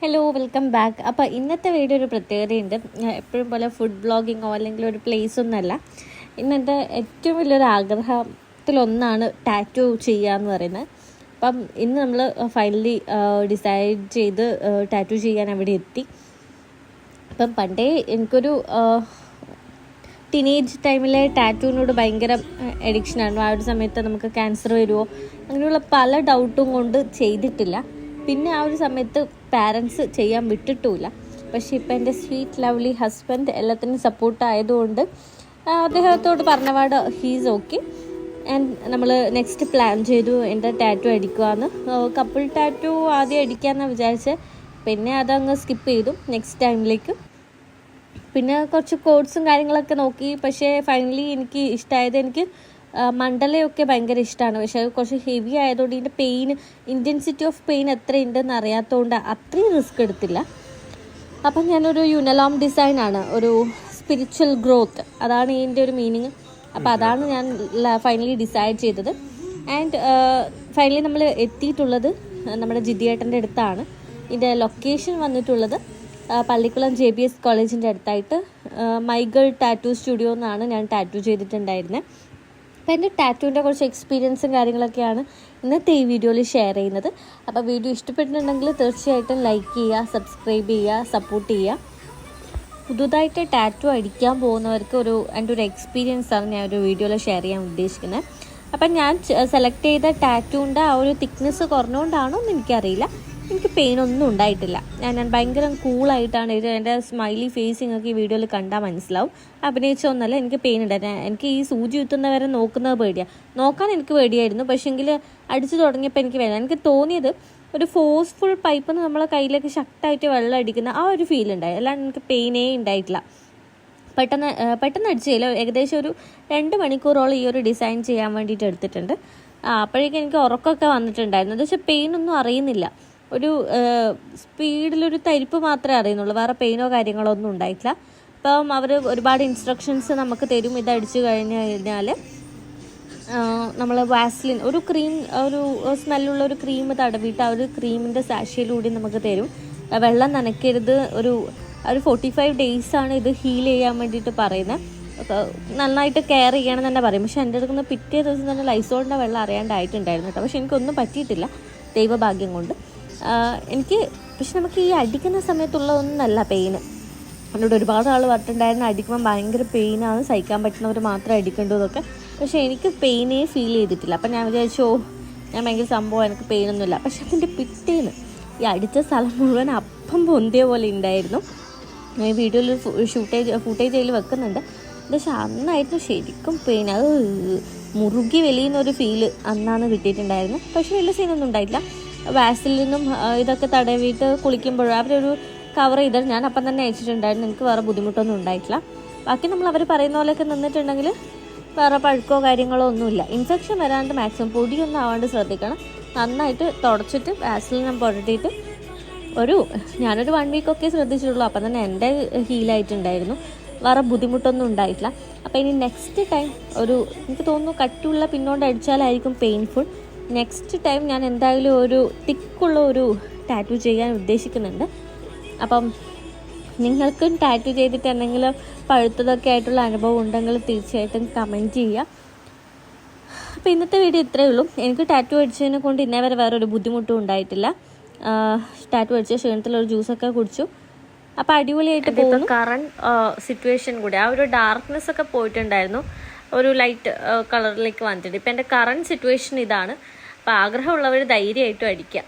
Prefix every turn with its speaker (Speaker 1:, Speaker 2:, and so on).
Speaker 1: Hello, welcome back. അപ്പോൾ ഇന്നത്തെ video ഒരു പ്രത്യേകതയുണ്ട്. എപ്പോഴും പോലെ ഫുഡ് ബ്ലോഗിങ്ങോ അല്ലെങ്കിൽ ഒരു പ്ലേസ് ഒന്നല്ല. ഇന്നെൻ്റെ ഏറ്റവും വലിയൊരു ആഗ്രഹത്തിലൊന്നാണ് ടാറ്റു ചെയ്യുക എന്ന് പറയുന്നത്. അപ്പം ഇന്ന് നമ്മൾ ഫൈനലി ഡിസൈഡ് ചെയ്ത് ടാറ്റു ചെയ്യാൻ അവിടെ എത്തി. അപ്പം പണ്ടേ എനിക്കൊരു ടീനേജ് ടൈമിലെ ടാറ്റുവിനോട് ഭയങ്കര അഡിക്ഷനായിരുന്നു. ആ ഒരു സമയത്ത് നമുക്ക് ക്യാൻസർ വരുമോ അങ്ങനെയുള്ള പല ഡൗട്ടും കൊണ്ട് ചെയ്തിട്ടില്ല. പിന്നെ ആ ഒരു സമയത്ത് പാരൻസ് ചെയ്യാൻ വിട്ടിട്ടുമില്ല. പക്ഷേ ഇപ്പം എൻ്റെ സ്വീറ്റ് ലവ്ലി ഹസ്ബൻഡ് എല്ലാത്തിനും സപ്പോർട്ട് ആയതുകൊണ്ട് അദ്ദേഹത്തോട് പറഞ്ഞപാട് ഹീസ് ഓക്കെ. ആൻഡ് നമ്മൾ നെക്സ്റ്റ് പ്ലാൻ ചെയ്തു എൻ്റെ ടാറ്റു അടിക്കുകയെന്ന്. കപ്പിൾ ടാറ്റു ആദ്യം അടിക്കാമെന്നാണ് വിചാരിച്ചത്. പിന്നെ അതങ്ങ് സ്കിപ്പ് ചെയ്തു നെക്സ്റ്റ് ടൈമിലേക്ക്. പിന്നെ കുറച്ച് കോഡ്സും കാര്യങ്ങളൊക്കെ നോക്കി. പക്ഷേ ഫൈനലി എനിക്ക് ഇഷ്ടമായത്, എനിക്ക് മണ്ഡലയൊക്കെ ഭയങ്കര ഇഷ്ടമാണ്. പക്ഷേ അത് കുറച്ച് ഹെവി ആയതുകൊണ്ട് ഇതിൻ്റെ ഇൻറ്റൻസിറ്റി ഓഫ് പെയിൻ എത്ര ഉണ്ടെന്ന് അറിയാത്തതുകൊണ്ട് അത്രയും റിസ്ക് എടുത്തില്ല. അപ്പം ഞാനൊരു യൂണിലോം ഡിസൈനാണ്, ഒരു സ്പിരിച്വൽ ഗ്രോത്ത്, അതാണ് ഇതിൻ്റെ ഒരു മീനിങ്. അപ്പോൾ അതാണ് ഞാൻ ഫൈനലി ഡിസൈഡ് ചെയ്തത്. ആൻഡ് ഫൈനലി നമ്മൾ എത്തിയിട്ടുള്ളത് നമ്മുടെ ജിതിയേട്ടൻ്റെ അടുത്താണ്. ഇതിൻ്റെ ലൊക്കേഷൻ വന്നിട്ടുള്ളത് പള്ളിക്കുളം JBS കോളേജിൻ്റെ അടുത്തായിട്ട് മൈഗൾ ടാറ്റു സ്റ്റുഡിയോ എന്നാണ് ഞാൻ ടാറ്റു ചെയ്തിട്ടുണ്ടായിരുന്നത്. അപ്പോൾ എൻ്റെ ടാറ്റുവിൻ്റെ കുറച്ച് എക്സ്പീരിയൻസും കാര്യങ്ങളൊക്കെയാണ് ഇന്നത്തെ ഈ വീഡിയോയിൽ ഷെയർ ചെയ്യുന്നത്. അപ്പോൾ വീഡിയോ ഇഷ്ടപ്പെട്ടിട്ടുണ്ടെങ്കിൽ തീർച്ചയായിട്ടും ലൈക്ക് ചെയ്യുക, സബ്സ്ക്രൈബ് ചെയ്യുക, സപ്പോർട്ട് ചെയ്യുക. പുതുതായിട്ട് ടാറ്റു അടിക്കാൻ പോകുന്നവർക്ക് എൻ്റെ ഒരു എക്സ്പീരിയൻസാണ് ഞാൻ ഒരു വീഡിയോയിൽ ഷെയർ ചെയ്യാൻ ഉദ്ദേശിക്കുന്നത്. അപ്പം ഞാൻ സെലക്ട് ചെയ്ത ടാറ്റുവിൻ്റെ ആ ഒരു തിക്നെസ് കുറഞ്ഞുകൊണ്ടാണോ എന്ന് എനിക്കറിയില്ല, എനിക്ക് പെയിനൊന്നും ഉണ്ടായിട്ടില്ല. ഞാൻ ഭയങ്കര കൂളായിട്ടാണ് ഇത്. എൻ്റെ സ്മൈലി ഫേസ് നിങ്ങൾക്ക് ഈ വീഡിയോയിൽ കണ്ടാൽ മനസ്സിലാവും. അഭിനയിച്ചൊന്നല്ല, എനിക്ക് പെയിൻ ഉണ്ടായിരുന്നു. എനിക്ക് ഈ സൂചി കുത്തുന്നവരെ നോക്കുന്നത് പേടിയാണ്. നോക്കാൻ എനിക്ക് പേടിയായിരുന്നു. പക്ഷേങ്കിൽ അടിച്ചു തുടങ്ങിയപ്പോൾ എനിക്ക് വേണം. എനിക്ക് തോന്നിയത് ഒരു ഫോഴ്സ്ഫുൾ പൈപ്പ് നമ്മളെ കയ്യിലേക്ക് ശക്തമായിട്ട് വെള്ളം അടിക്കുന്ന ആ ഒരു ഫീൽ ഉണ്ടായി. അല്ലാണ്ട് എനിക്ക് പെയിനേ ഉണ്ടായിട്ടില്ല. പെട്ടെന്ന് അടിച്ചില്ല. ഏകദേശം ഒരു 2 മണിക്കൂറോളം ഈ ഒരു ഡിസൈൻ ചെയ്യാൻ വേണ്ടിയിട്ട് എടുത്തിട്ടുണ്ട്. അപ്പോഴേക്കും എനിക്ക് ഉറക്കമൊക്കെ വന്നിട്ടുണ്ടായിരുന്നു. പക്ഷേ പെയിനൊന്നും അറിയുന്നില്ല. ഒരു സ്പീഡിലൊരു തരിപ്പ് മാത്രമേ അറിയുന്നുള്ളൂ. വേറെ പെയിനോ കാര്യങ്ങളോ ഒന്നും ഉണ്ടായിട്ടില്ല. അപ്പം അവർ ഒരുപാട് ഇൻസ്ട്രക്ഷൻസ് നമുക്ക് തരും. ഇതടിച്ചു കഴിഞ്ഞാൽ നമ്മൾ വാസ്ലിൻ ഒരു ക്രീം, ഒരു സ്മെല്ലുള്ള ഒരു ക്രീം തടവിയിട്ട് ആ ഒരു ക്രീമിൻ്റെ സാഷയിലൂടെ നമുക്ക് തരും. വെള്ളം നനയ്ക്കരുത്. ഒരു 45 ഡേയ്സാണ് ഇത് ഹീൽ ചെയ്യാൻ വേണ്ടിയിട്ട് പറയുന്നത്. നന്നായിട്ട് കെയർ ചെയ്യണം തന്നെ പറയും. പക്ഷെ എൻ്റെ അടുക്കുന്ന പിറ്റേ ദിവസം തന്നെ ലൈസോളിൻ്റെ വെള്ളം അറിയാണ്ടായിട്ടുണ്ടായിരുന്നു കേട്ടോ. പക്ഷെ എനിക്കൊന്നും പറ്റിയിട്ടില്ല, ദൈവഭാഗ്യം കൊണ്ട്. പക്ഷെ നമുക്ക് ഈ അടിക്കുന്ന സമയത്തുള്ളതൊന്നല്ല പെയിന്. എന്നോട് ഒരുപാട് ആൾ പറഞ്ഞിട്ടുണ്ടായിരുന്നു അടിക്കുമ്പോൾ ഭയങ്കര പെയിനാണ്, സഹിക്കാൻ പറ്റുന്നവർ മാത്രമേ അടിക്കേണ്ടതൊക്കെ. പക്ഷേ എനിക്ക് പെയിനേ ഫീൽ ചെയ്തിട്ടില്ല. അപ്പം ഞാൻ വിചാരിച്ചു ഞാൻ ഭയങ്കര സംഭവം, എനിക്ക് പെയിനൊന്നുമില്ല. പക്ഷെ അതിൻ്റെ പിറ്റേന്ന് ഈ അടിച്ച സ്ഥലം മുഴുവൻ അപ്പം പൊന്തിയ പോലെ ഉണ്ടായിരുന്നു. ഞാൻ വീഡിയോയിൽ ഫുട്ടേജ് വെക്കുന്നുണ്ട്. പക്ഷെ അന്നായിരുന്നു ശരിക്കും പെയിൻ. അത് മുറുകി വലിയുന്നൊരു ഫീല് അന്നാണ് കിട്ടിയിട്ടുണ്ടായിരുന്നു. പക്ഷെ വലിയ സീനൊന്നും ഉണ്ടായിട്ടില്ല. വാസലിനും ഇതൊക്കെ തടവിയിട്ട് കുളിക്കുമ്പോഴും അവരൊരു കവർ ചെയ്തിട്ട് ഞാൻ അപ്പം തന്നെ അയച്ചിട്ടുണ്ടായിരുന്നു. എനിക്ക് വേറെ ബുദ്ധിമുട്ടൊന്നും ഉണ്ടായിട്ടില്ല. ബാക്കി നമ്മൾ അവർ പറയുന്ന പോലെയൊക്കെ നിന്നിട്ടുണ്ടെങ്കിൽ വേറെ പഴുക്കോ കാര്യങ്ങളോ ഒന്നുമില്ല. ഇൻഫെക്ഷൻ വരാണ്ട് മാക്സിമം പൊടിയൊന്നും ആവാണ്ട് ശ്രദ്ധിക്കണം. നന്നായിട്ട് തുടച്ചിട്ട് വാസലിനും പുരട്ടിയിട്ട് ഞാനൊരു 1 വീക്കൊക്കെ ശ്രദ്ധിച്ചിട്ടുള്ളൂ. അപ്പം തന്നെ എൻ്റെ ഹീലായിട്ടുണ്ടായിരുന്നു. വേറെ ബുദ്ധിമുട്ടൊന്നും ഉണ്ടായിട്ടില്ല. അപ്പോൾ ഇനി നെക്സ്റ്റ് ടൈം എനിക്ക് തോന്നുന്നു കട്ടിയുള്ള പിന്നോണ്ട് അടിച്ചാലായിരിക്കും പെയിൻഫുൾ. നെക്സ്റ്റ് ടൈം ഞാൻ എന്തായാലും ഒരു തിക്കുള്ള ഒരു ടാറ്റു ചെയ്യാൻ ഉദ്ദേശിക്കുന്നുണ്ട്. അപ്പം നിങ്ങൾക്കും ടാറ്റു ചെയ്തിട്ട് എന്തെങ്കിലും പഴുത്തതൊക്കെ ആയിട്ടുള്ള അനുഭവം ഉണ്ടെങ്കിൽ തീർച്ചയായിട്ടും കമൻറ്റ് ചെയ്യുക. അപ്പോൾ ഇന്നത്തെ വീഡിയോ ഇത്രയേ ഉള്ളൂ. എനിക്ക് ടാറ്റു അടിച്ചതിനെ കൊണ്ട് ഇന്നേ വരെ വേറൊരു ബുദ്ധിമുട്ടും ഉണ്ടായിട്ടില്ല. ടാറ്റു അടിച്ച ക്ഷീണത്തിലൊരു ജ്യൂസൊക്കെ കുടിച്ചു. അപ്പോൾ അടിപൊളിയായിട്ട് പോകുന്നു. കറണ്ട് സിറ്റുവേഷൻ കൂടി ആ ഒരു ഡാർക്ക്നെസ് ഒക്കെ പോയിട്ടുണ്ടായിരുന്നു, ഒരു ലൈറ്റ് കളറിലേക്ക് വന്നിട്ടുണ്ട്. ഇപ്പം എൻ്റെ കറണ്ട് സിറ്റുവേഷൻ ഇതാണ്. അപ്പോൾ ആഗ്രഹമുള്ളവർ ധൈര്യമായിട്ടും അടിക്കുക.